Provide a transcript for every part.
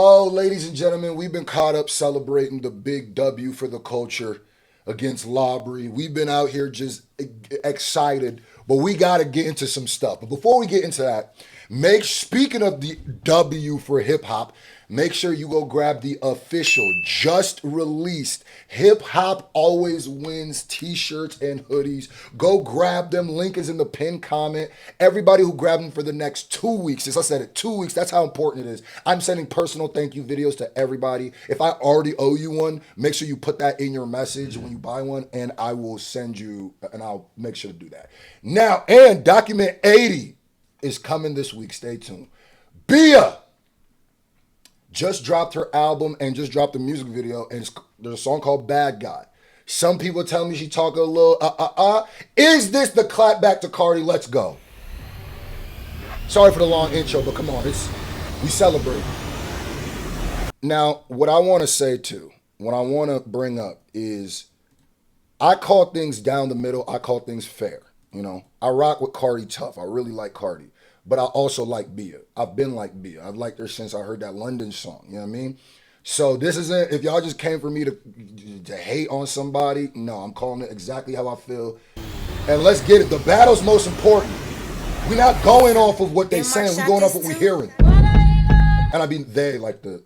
Oh, ladies and gentlemen, we've been caught up celebrating the big W for the culture against Labrie. We've been out here just excited, but we got to get into some stuff. But before we get into that, speaking of the W for hip hop, make sure you go grab the official, just released Hip Hop Always Wins t-shirts and hoodies. Go grab them. Link is in the pinned comment. Everybody who grabbed them for the next 2 weeks, as I said it, 2 weeks, that's how important it is. I'm sending personal thank you videos to everybody. If I already owe you one, make sure you put that in your message when you buy one, and I will send you, and I'll make sure to do that. Now, and Document 80 is coming this week. Stay tuned. Beia just dropped her album and just dropped a music video, and there's a song called Bad Guy. Some people tell me she talk a little Is this the clap back to Cardi? Let's go. Sorry for the long intro, but come on, we celebrate. Now, what I want to say too, what I want to bring up is I call things down the middle. I call things fair. You know, I rock with Cardi tough. I really like Cardi. But I also like Beia. I've been like Beia. I've liked her since I heard that London song. You know what I mean? So this isn't, if y'all just came for me to hate on somebody, no, I'm calling it exactly how I feel. And let's get it. The battle's most important. We're not going off of what they're saying. We're going off what we're hearing. And I mean, they like the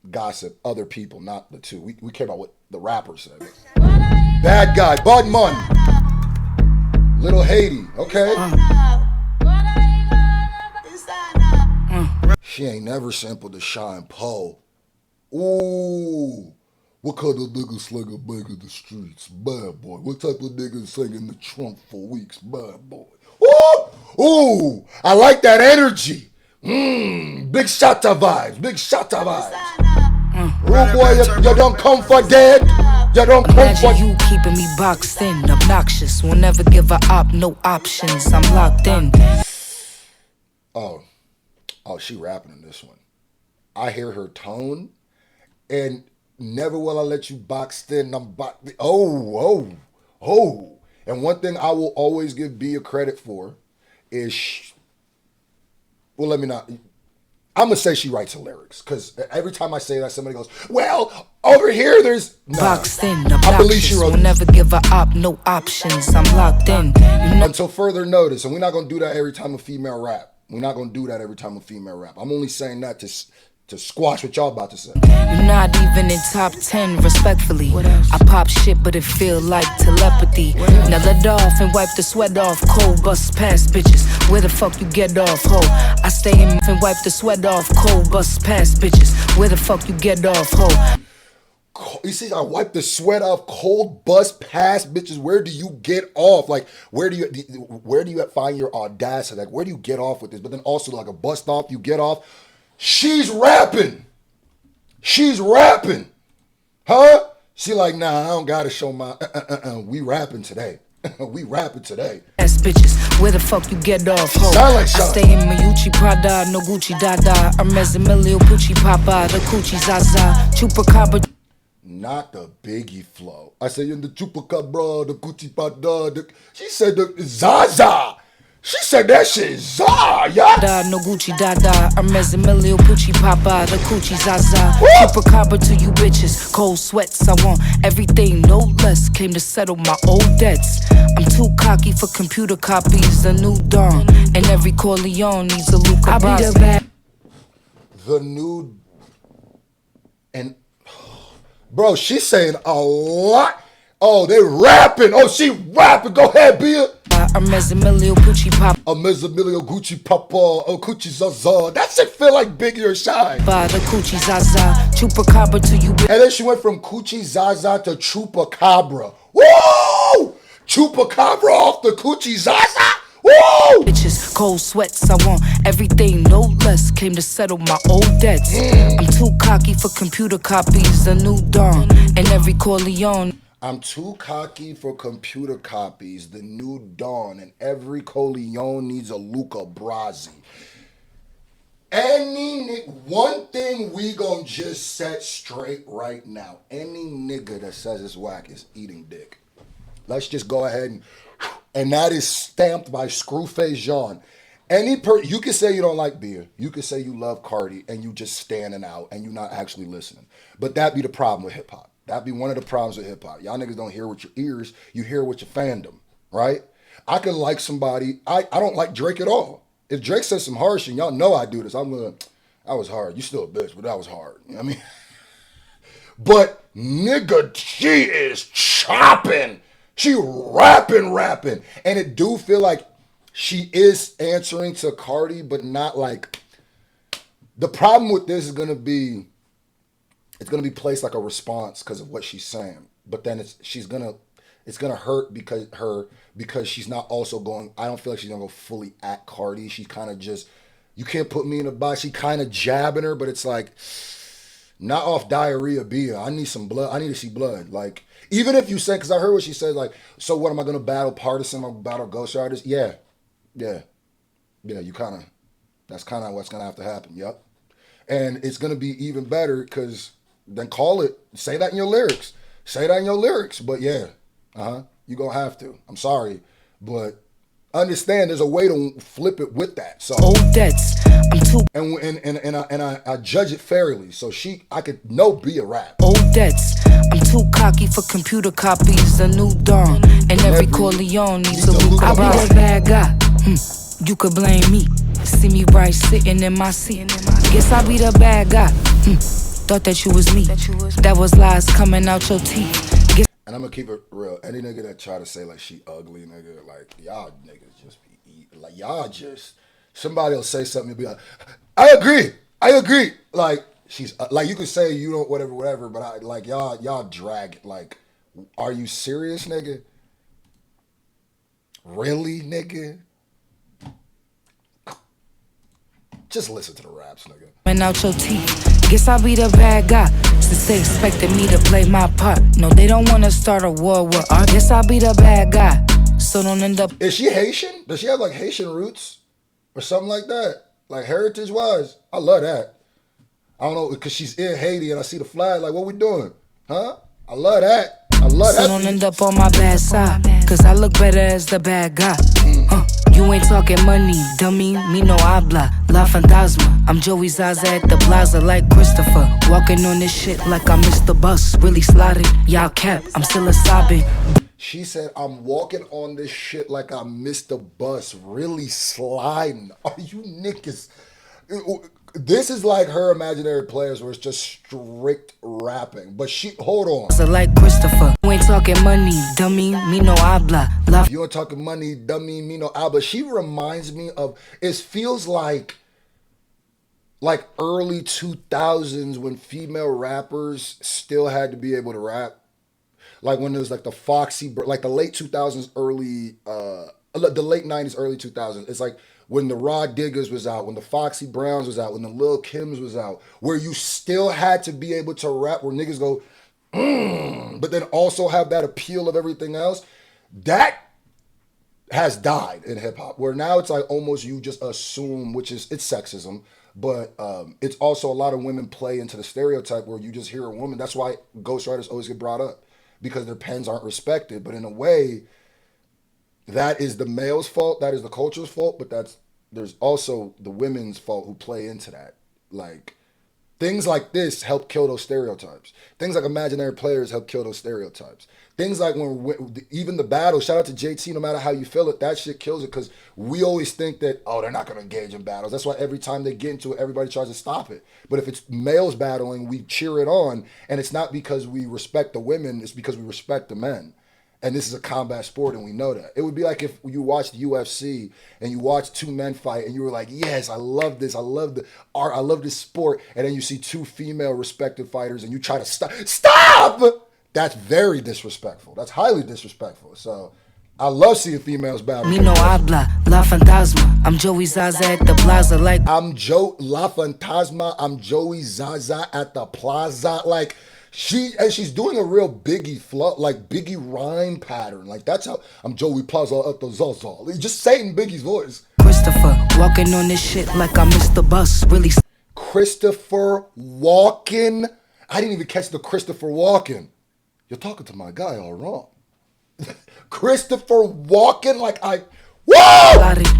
gossip, other people, not the two. We care about what the rapper said. Bad Guy, Bud Munn, Little Haiti, okay? She ain't never sampled the Sean Paul. Ooh, what kind of niggas slinging bang in the streets? Bad boy. What type of niggas singing the trunk for weeks? Bad boy. Ooh, ooh, I like that energy. Big shatta vibes. Big shatta vibes. Rude boy, you don't come for dead. You don't come for you keeping me boxed in, obnoxious. Will never give a op no options. I'm locked in. Oh, she rapping in this one. I hear her tone, and never will I let you boxed in. Oh. And one thing I will always give Beia credit for is, let me not. I'm going to say she writes her lyrics, because every time I say that, somebody goes, well, over here there's... Boxed in, I believe she wrote... Will never give a op no options. I'm locked in. Until further notice, and we're not going to do that every time a female rap. We're not going to do that every time a female rap. I'm only saying that to squash what y'all about to say. You're not even in top 10, respectfully. I pop shit, but it feel like telepathy. Now let off and wipe the sweat off. Cold bust past bitches. Where the fuck you get off, ho? I stay in and wipe the sweat off. Cold bust past bitches. Where the fuck you get off, ho? You see, I wipe the sweat off, cold bust past bitches. Where do you get off? Like, where do you find your audacity? Like, where do you get off with this? But then also, like a bust off, you get off. She's rapping. Huh? She like, nah, I don't gotta show my, we rapping today. We rapping today. Ass bitches, where the fuck you get off, ho? Like I stay in Mayuchi Prada, no Gucci Dada. Hermes Emilio Pucci Papa, the Coochie Zaza, Chupacabra. Not the Biggie flow. I say in the Chupacabra, the Gucci Pada. She said the Zaza. She said that shit Zaza, yeah. No Gucci Dada, Hermes Emilio Pucci Papa, the Coochie Zaza. Chupacabra to you bitches, cold sweats. I want everything, no less. Came to settle my old debts. I'm too cocky for computer copies. The new dawn, and every Corleone needs a Luca Brasi. The new and. Bro, she's saying a lot. Oh, they rapping. Oh, she rapping. Go ahead, Beia. Hermes Emilio Pucci Papa. Hermes Emilio Gucci Papa. Oh, Gucci Zaza. That shit feel like Biggie or Shine. The Coochie Zaza. Chupacabra to you. And then she went from Coochie Zaza to Chupacabra. Woo! Chupacabra off the Coochie Zaza. Woo! Bitches, cold sweats. I want everything, no less. Came to settle my old debts. I'm too cocky for computer copies. The new dawn, and every Corleone. I'm too cocky for computer copies. The new dawn, and every Corleone needs a Luca Brasi. One thing we gonna just set straight right now. Any nigga that says it's whack is eating dick. Let's just go ahead and that is stamped by Screwface Jean. You can say you don't like Beia. You can say you love Cardi and you just standing out and you're not actually listening. But that be the problem with hip hop. That be one of the problems with hip hop. Y'all niggas don't hear with your ears. You hear with your fandom, right? I can like somebody. I don't like Drake at all. If Drake says some harsh and y'all know I do this, I'm gonna, that was hard. You still a bitch, but that was hard. You know what I mean? But nigga, she is chopping. She rapping. And it do feel like she is answering to Cardi, but not like, the problem with this is gonna be, it's gonna be placed like a response because of what she's saying. But then it's gonna hurt because she's not also going, I don't feel like she's gonna go fully at Cardi. She kind of just, you can't put me in a box. She kind of jabbing her, but it's like, not off diarrhea Beia. I need some blood. I need to see blood. Like, even if you say, because I heard what she said, like, so what, am I going to battle Partisan? Am I going to battle Ghost Riders? Yeah, you kind of, that's kind of what's going to have to happen. Yep. And it's going to be even better because then call it, say that in your lyrics. But yeah, you're going to have to. I'm sorry. But understand there's a way to flip it with that. So Old debts. I'm too and I judge it fairly. So I could be a rap. old debts. I'm too cocky for computer copies. A new dawn. And every Corleone needs a Luke. I be the bad guy. You could blame me. See me right sitting in my seat. Guess I be the bad guy. Thought that you was me. That was lies coming out your teeth. And I'm gonna keep it real. Any nigga that try to say like she ugly, nigga, like y'all niggas just be eating. Like y'all just, somebody will say something and be like, I agree. Like she's like, you could say you don't whatever, but I like y'all drag it. Like, are you serious, nigga? Really, nigga? Just listen to the raps, nigga. And out your teeth. Guess I be the bad guy. Since they expected me to play my part. No, they don't want to start a war with art. Guess I be the bad guy. So don't end up. Is she Haitian? Does she have like Haitian roots? Or something like that? Like heritage wise? I love that. I don't know, because she's in Haiti and I see the flag. Like, what we doing? Huh? I love that. So don't end up on my bad side. Cause I look better as the bad guy. You ain't talking money, dummy. Me no habla. La Fantasma. I'm Joey Zaza at the plaza like Christopher. Walking on this shit like I missed the bus. Really slotted. Y'all cap. I'm still a sobbing. She said, I'm walking on this shit like I missed the bus. Really sliding. Are you niggas? This is like her imaginary players where it's just strict rapping. But hold on. So like Christopher. You ain't talking money, dummy. Me no habla. You ain't talking money, dummy. Me no habla. She reminds me of, it feels like early 2000s when female rappers still had to be able to rap. Like when there was like the Foxy, like the late 2000s, the late 90s, early 2000s. It's like when the Raw Diggers was out, when the Foxy Browns was out, when the Lil Kims was out, where you still had to be able to rap, where niggas go, but then also have that appeal of everything else. That has died in hip hop, where now it's like almost you just assume, it's sexism, but it's also a lot of women play into the stereotype where you just hear a woman. That's why ghostwriters always get brought up, because their pens aren't respected. But in a way, that is the male's fault, that is the culture's fault, but there's also the women's fault who play into that. Like, things like this help kill those stereotypes. Things like imaginary players help kill those stereotypes. Things like even the battle, shout out to JT, no matter how you feel it, that shit kills it, because we always think that, oh, they're not going to engage in battles. That's why every time they get into it, everybody tries to stop it. But if it's males battling, we cheer it on, and it's not because we respect the women, it's because we respect the men. And this is a combat sport, and we know that. It would be like if you watched UFC and you watched two men fight and you were like, yes, I love this. I love the art. I love this sport. And then you see two female respected fighters and you try to stop. That's very disrespectful. That's highly disrespectful. So I love seeing females battle. Me no habla, La Fantasma. I'm Joey Zaza at the plaza like. I'm La Fantasma. I'm Joey Zaza at the plaza. Like, she's doing a real Biggie flow, like Biggie rhyme pattern. Like, that's how I'm Joey Plaza at the Zaza. Just saying Biggie's voice. Christopher, walking on this shit like I missed the bus. Really. Christopher Walken. I didn't even catch the Christopher Walken. You're talking to my guy all wrong. Christopher Walken, Woo!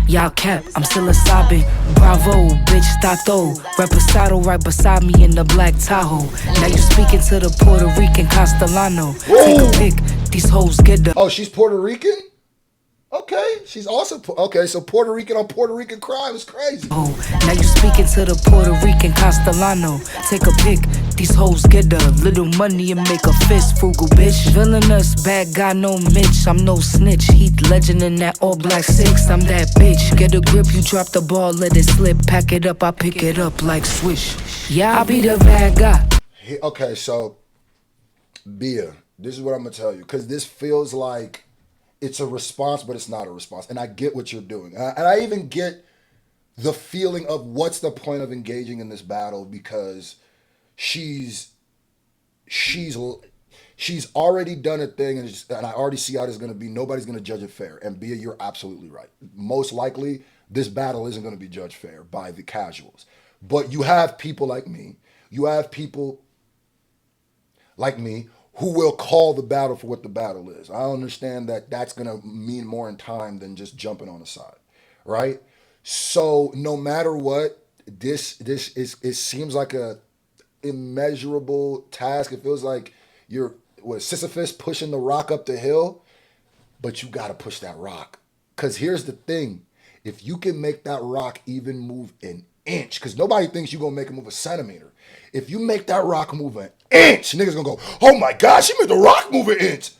Y'all cap, I'm still a sobbing. Bravo, bitch, tato. Reposado right beside me in the black Tahoe. Now you speaking to the Puerto Rican Castellano. Take a pic, these hoes get the. Oh, she's Puerto Rican? Okay, she's also okay. So Puerto Rican on Puerto Rican crime is crazy. Oh, now you speaking to the Puerto Rican Castellano. Take a pic, these hoes get a little money and make a fist, frugal bitch. Villainous, bad guy, no Mitch. I'm no snitch. Heath Legend in that all black six. I'm that bitch. Get a grip, you drop the ball, let it slip. Pack it up, I pick it up like swish. Yeah, I be the bad guy. Okay, so Beia, this is what I'm gonna tell you, because this feels like it's a response, but it's not a response. And I get what you're doing. And I even get the feeling of what's the point of engaging in this battle, because she's already done a thing, and I already see how it's going to be. Nobody's going to judge it fair. And Beia, you're absolutely right. Most likely, this battle isn't going to be judged fair by the casuals. But you have people like me. You have people like me who will call the battle for what the battle is. I understand that that's going to mean more in time than just jumping on the side, right? So no matter what, this is, it seems like a immeasurable task. It feels like you're Sisyphus pushing the rock up the hill, but you got to push that rock. Because here's the thing. If you can make that rock even move an inch, because nobody thinks you're going to make it move a centimeter. If you make that rock move an inch, niggas going to go, oh my God, she made the rock move an inch.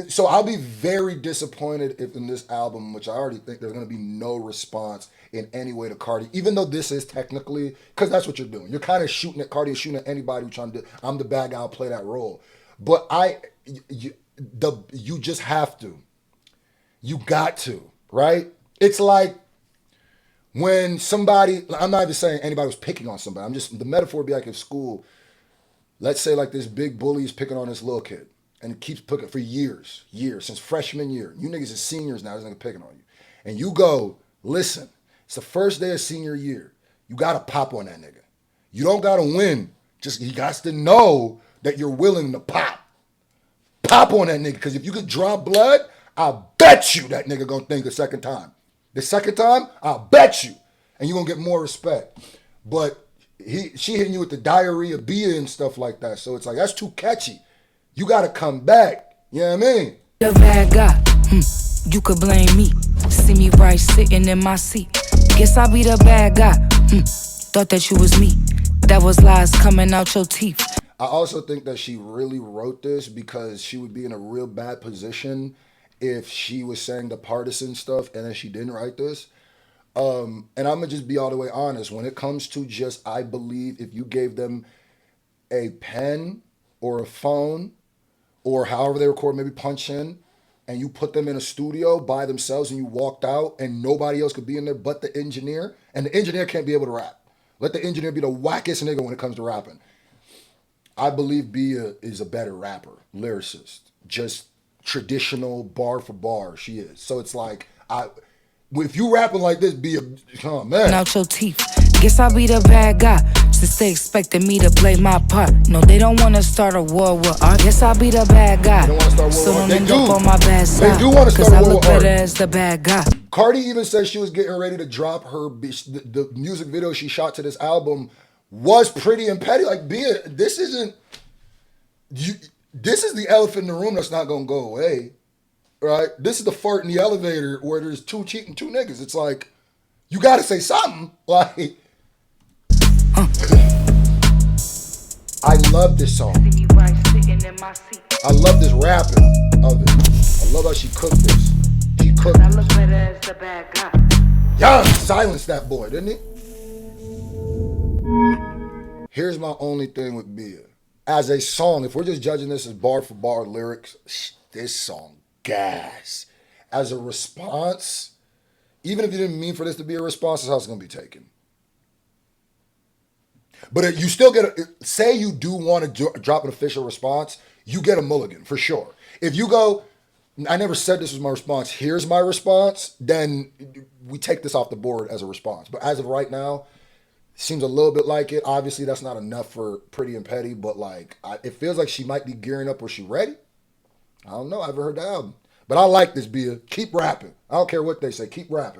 So I'll be very disappointed if in this album, which I already think there's going to be no response in any way to Cardi, even though this is technically, because that's what you're doing. You're kind of shooting at Cardi, shooting at anybody who's trying to do, I'm the bad guy, I'll play that role. But you just have to. You got to, right? It's like when somebody, I'm not even saying anybody was picking on somebody. I'm just, the metaphor would be like if school, let's say like this big bully is picking on this little kid. And it keeps picking for years, since freshman year. You niggas are seniors now, this nigga picking on you. And you go, listen, it's the first day of senior year. You gotta pop on that nigga. You don't gotta win. Just, he got to know that you're willing to pop. Pop on that nigga, because if you could draw blood, I'll bet you that nigga gonna think the second time. The second time, I'll bet you. And you're gonna get more respect. But she hitting you with the diarrhea beer and stuff like that. So it's like, that's too catchy. You gotta come back. You know what I mean? The bad guy, you could blame me. See me right sitting in my seat. Guess I be the bad guy. Thought that you was me. That was lies coming out your teeth. I also think that she really wrote this because she would be in a real bad position if she was saying the partisan stuff and then she didn't write this. And I'm gonna just be all the way honest. When it comes to just, I believe if you gave them a pen or a phone or however they record, maybe punch in, and you put them in a studio by themselves and you walked out and nobody else could be in there but the engineer, and the engineer can't be able to rap. Let the engineer be the wackest nigga when it comes to rapping. I believe Beia is a better rapper, lyricist, just traditional bar for bar. She is. So it's like, if you rapping like this, Beia, oh man. Out your teeth. Guess I be the bad guy. Since they expected me to play my part. No, they don't want to start a war with art. Guess I be the bad guy. They don't want to start a war so with art. Don't end up on my bad side. They do want to start a war with art. Cause I look better as the bad guy. Cardi even said she was getting ready to drop the music video she shot to this album was pretty and petty. Like, Beia, this isn't, this is the elephant in the room that's not going to go away, right? This is the fart in the elevator where there's two cheating, two niggas. It's like, you got to say something. Like, I love this song. I love this rapping of it. I love how she cooked this. She cooked I look better as the bad guy. Young silenced that boy, didn't he? Here's my only thing with Beia. As a song, if we're just judging this as bar for bar lyrics, this song gas. As a response, even if you didn't mean for this to be a response, that's how it's going to be taken. But you still get say you do want to drop an official response, you get a mulligan for sure. If you go, I never said this was my response, here's my response, then we take this off the board as a response. But as of right now, seems a little bit like it. Obviously, that's not enough for Pretty and Petty, but like, it feels like she might be gearing up where she ready. I don't know. I haven't heard the album. But I like this, Beia. Keep rapping. I don't care what they say. Keep rapping.